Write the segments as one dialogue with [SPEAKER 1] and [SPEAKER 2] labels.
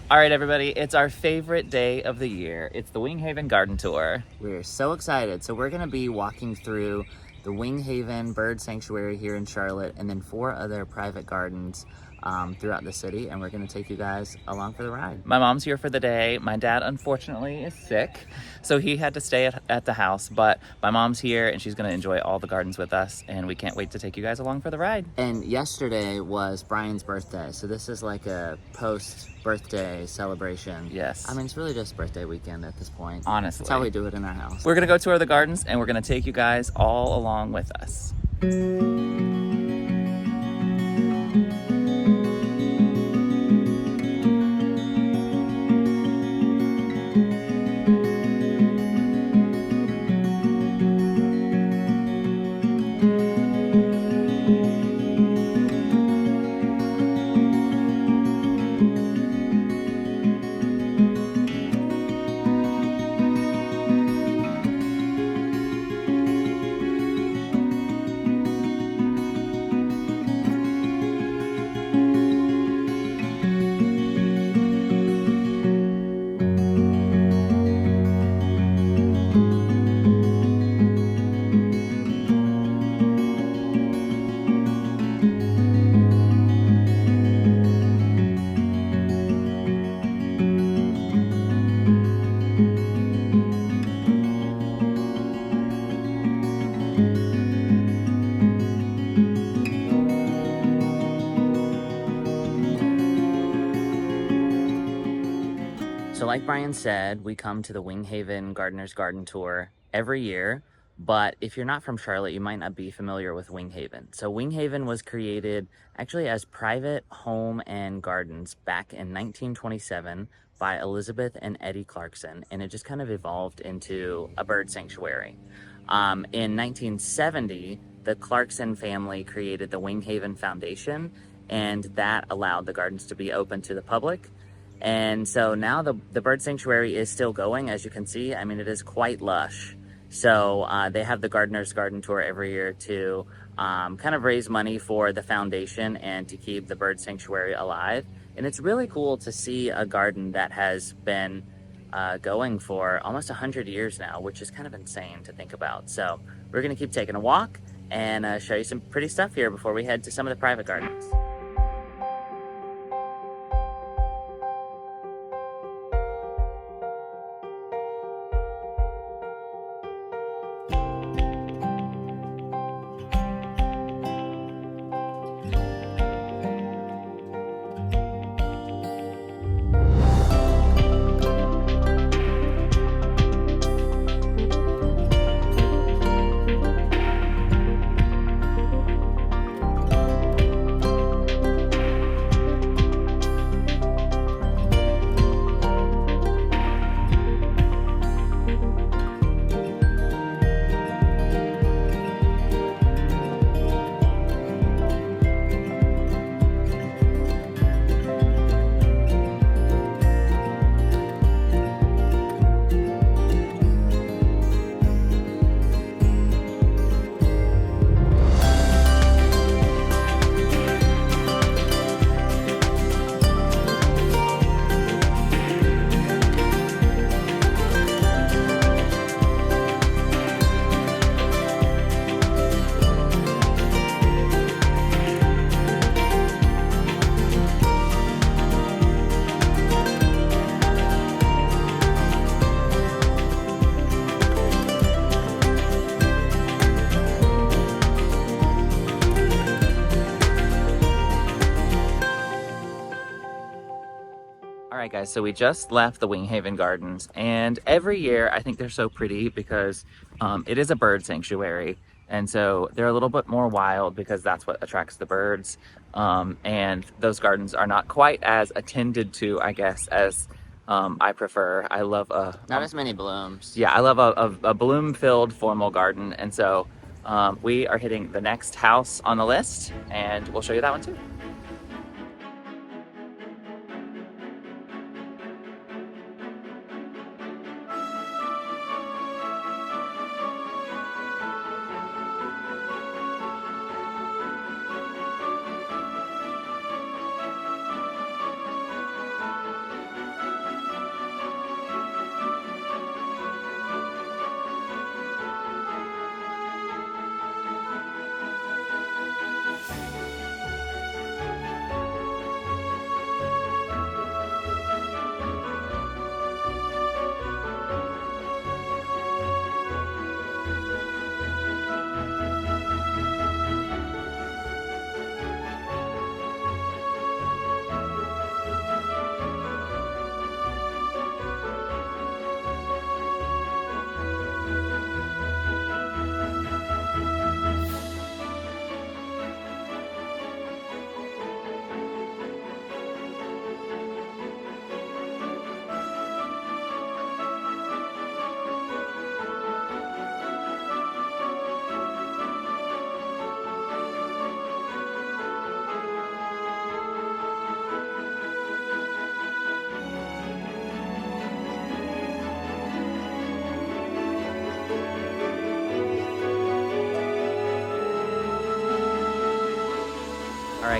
[SPEAKER 1] All right, everybody, it's our favorite day of the year. It's the Winghaven Garden Tour.
[SPEAKER 2] We're so excited. So we're gonna be walking through the Winghaven Bird Sanctuary here in Charlotte and then 4 other private gardens throughout the city, and we're gonna take you guys along for the ride.
[SPEAKER 1] My mom's here for the day. My dad, unfortunately, is sick, so he had to stay at the house, but my mom's here and she's gonna enjoy all the gardens with us, and we can't wait to take you guys along for the ride.
[SPEAKER 2] And yesterday was Brian's birthday, so this is like a post-birthday celebration.
[SPEAKER 1] Yes.
[SPEAKER 2] I mean, it's really just birthday weekend at this point.
[SPEAKER 1] Honestly.
[SPEAKER 2] That's how we do it in our house.
[SPEAKER 1] We're gonna go tour the gardens and we're gonna take you guys all along with us.
[SPEAKER 2] So like Brian said, we come to the Winghaven Gardener's Garden Tour every year, but if you're not from Charlotte, you might not be familiar with Winghaven. So Winghaven was created actually as private home and gardens back in 1927 by Elizabeth and Eddie Clarkson, and it just kind of evolved into a bird sanctuary. In 1970, the Clarkson family created the Winghaven Foundation, and that allowed the gardens to be open to the public. And so now the bird sanctuary is still going, as you can see. I mean, it is quite lush. So they have the Gardener's Garden Tour every year to kind of raise money for the foundation and to keep the bird sanctuary alive. And it's really cool to see a garden that has been going for almost 100 years now, which is kind of insane to think about. So we're gonna keep taking a walk and show you some pretty stuff here before we head to some of the private gardens.
[SPEAKER 1] All right, guys, so we just left the Winghaven Gardens, and every year I think they're so pretty because it is a bird sanctuary, and so they're a little bit more wild because that's what attracts the birds, and those gardens are not quite as attended to, I guess, as I prefer. I love
[SPEAKER 2] Not as many blooms.
[SPEAKER 1] yeah, I love a bloom-filled formal garden, and so we are hitting the next house on the list, and we'll show you that one too.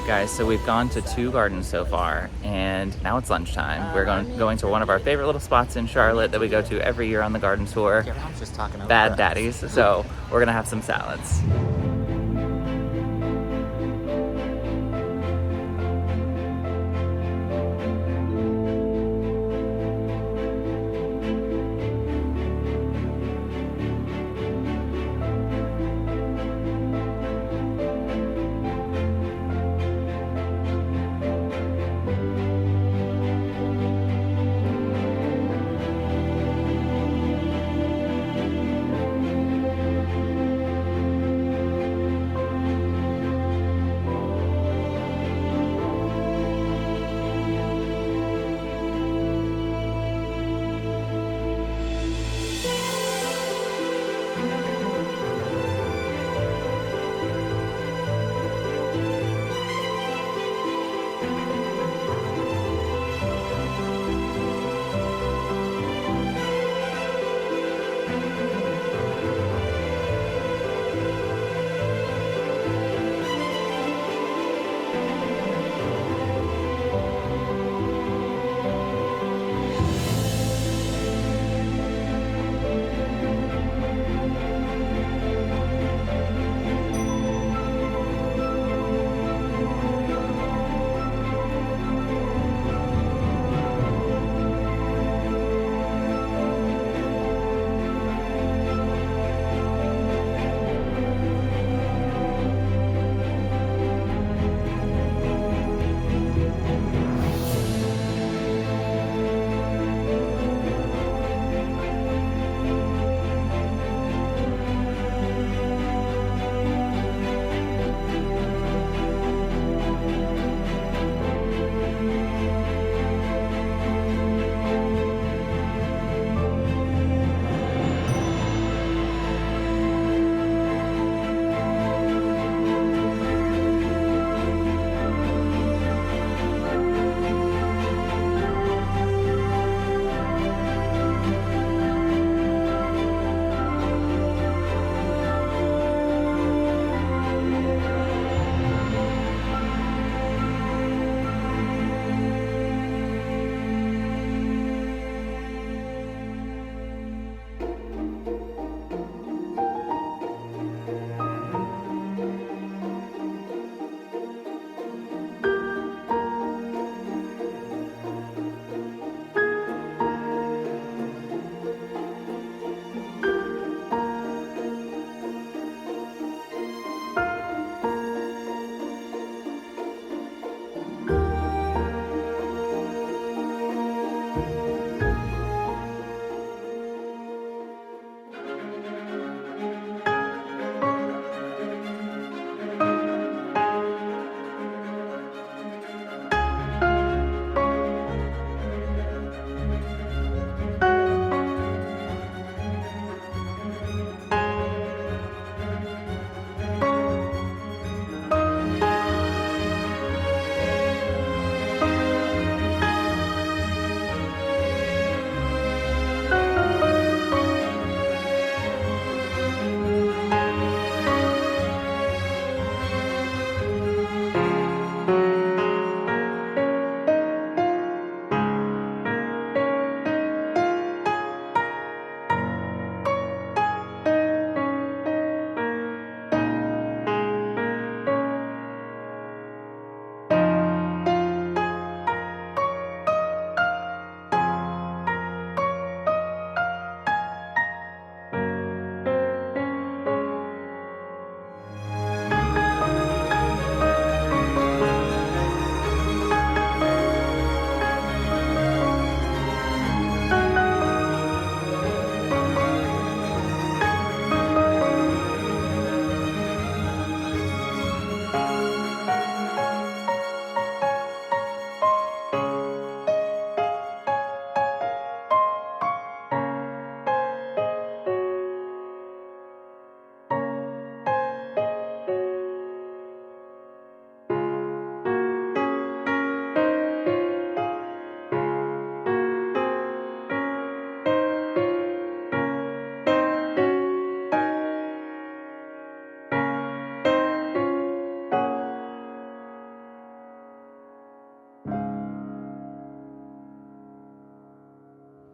[SPEAKER 1] right, guys, so we've gone to 2 gardens so far, and now it's lunchtime. We're going to one of our favorite little spots in Charlotte that we go to every year on the garden tour,
[SPEAKER 2] Your mom's just talking over
[SPEAKER 1] Bad
[SPEAKER 2] us.
[SPEAKER 1] Daddy's. So we're gonna have some salads.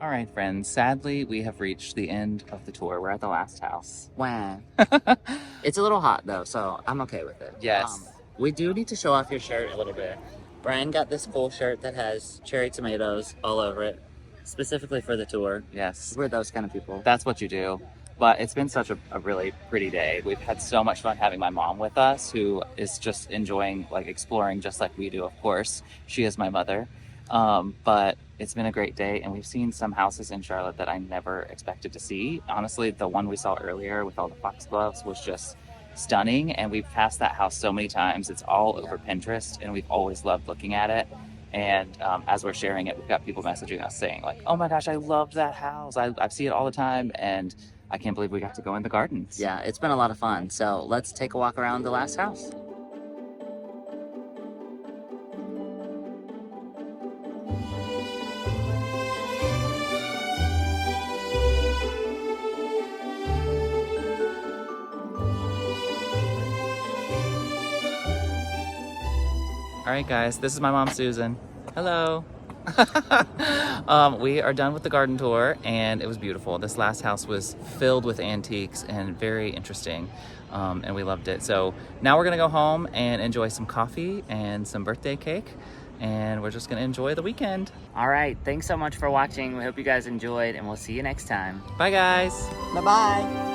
[SPEAKER 1] All right, friends. Sadly, we have reached the end of the tour. We're at the last house.
[SPEAKER 2] Wow. It's a little hot though, so I'm okay with it.
[SPEAKER 1] Yes.
[SPEAKER 2] We do need to show off your shirt a little bit. Brian got this cool shirt that has cherry tomatoes all over it, specifically for the tour.
[SPEAKER 1] Yes.
[SPEAKER 2] We're those kind of people.
[SPEAKER 1] That's what you do. But it's been such a really pretty day. We've had so much fun having my mom with us, who is just enjoying like exploring just like we do, of course. She is my mother. But it's been a great day, and we've seen some houses in Charlotte that I never expected to see. Honestly, the one we saw earlier with all the foxgloves was just stunning, and we've passed that house so many times. It's all over Pinterest, and we've always loved looking at it. And as we're sharing it, we've got people messaging us saying like, oh my gosh, I loved that house. I see it all the time, and I can't believe we got to go in the gardens.
[SPEAKER 2] Yeah, it's been a lot of fun. So let's take a walk around the last house.
[SPEAKER 1] All right, guys, this is my mom, Susan. Hello. We are done with the garden tour, and it was beautiful. This last house was filled with antiques and very interesting, and we loved it. So now we're gonna go home and enjoy some coffee and some birthday cake, and we're just gonna enjoy the weekend.
[SPEAKER 2] All right, thanks so much for watching. We hope you guys enjoyed, and we'll see you next time.
[SPEAKER 1] Bye, guys.
[SPEAKER 2] Bye-bye.